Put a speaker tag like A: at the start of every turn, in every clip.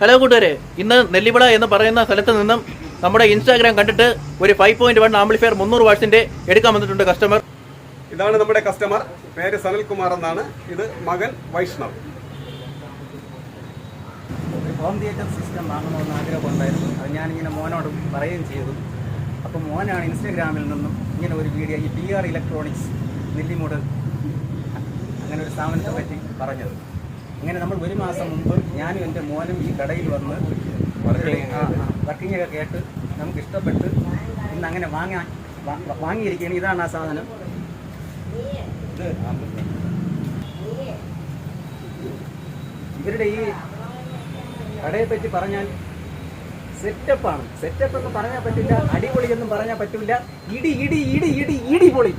A: Hello കൂട്ടുകാരെ, ഇന്ന് നെല്ലിവിള എന്ന് പറയുന്ന സ്ഥലത്ത് നിന്നും നമ്മുടെ ഇൻസ്റ്റാഗ്രാം കണ്ടിട്ട് ഒരു 5.1 ആംപ്ലിഫയർ 300 വാട്ട്സിന്റെ എടുക്കാൻ വന്നിട്ടുണ്ട് കസ്റ്റമർ.
B: ഇതാണ് നമ്മുടെ കസ്റ്റമർ. പേര് സനൽകുമാർ എന്നാണ്. ഇത് മകൻ വൈഷ്ണവ്.
C: ഹോം തിയേറ്റർ സിസ്റ്റം വാങ്ങണമെന്ന് ആഗ്രഹമുണ്ടായിരുന്നു. അത് ഞാനിങ്ങനെ മോനോട് പറയുകയും ചെയ്തു. അപ്പോൾ മോനാണ് ഇൻസ്റ്റാഗ്രാമിൽ നിന്നും ഇങ്ങനെ ഒരു വീഡിയോ, ഈ PR ഇലക്ട്രോണിക്സ് നെല്ലിമൂട് അങ്ങനെ ഒരു സ്ഥാപനത്തെ പറ്റി പറഞ്ഞത്. അങ്ങനെ നമ്മൾ ഒരു മാസം മുമ്പ് ഞാനും എൻ്റെ മോനും ഈ കടയിൽ വന്ന് വർക്കിങ്ങൊക്കെ കേട്ട് നമുക്ക് ഇഷ്ടപ്പെട്ട് ഇന്ന് അങ്ങനെ വാങ്ങിയിരിക്കുകയാണ്. ഇതാണ് ആ സാധനം. ഇവരുടെ ഈ കടയെ പറ്റി പറഞ്ഞാൽ സെറ്റപ്പാണ്. സെറ്റപ്പ് എന്ന് പറഞ്ഞാൽ പറ്റില്ല, അടിപൊളി എന്നും പറഞ്ഞാൽ പറ്റില്ല. ഇടി ഇടി ഇടി ഇടി ഇടി പൊളി.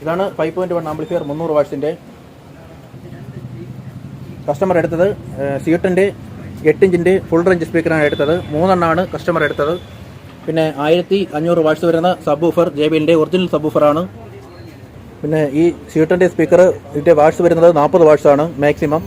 A: ഇതാണ് 5.1 ആംപ്ലിഫയർ 300 വാട്ട്സിന്റെ കസ്റ്റമർ എടുത്തത്. സീട്ടിൻ്റെ 8 ഇഞ്ചിൻ്റെ ഫുൾ റേഞ്ച് സ്പീക്കറാണ് എടുത്തത്. 3 എണ്ണമാണ് കസ്റ്റമർ എടുത്തത്. പിന്നെ 1500 വാട്ട്സ് വരുന്ന സബ് ഊഫർ, JBLന്റെ ഒറിജിനൽ സബ് ഊഫറാണ്. പിന്നെ ഈ സീട്ടിൻ്റെ സ്പീക്കർ ഇതിൻ്റെ വാട്ട്സ് വരുന്നത് 40 വാട്ട്സ് ആണ് മാക്സിമം.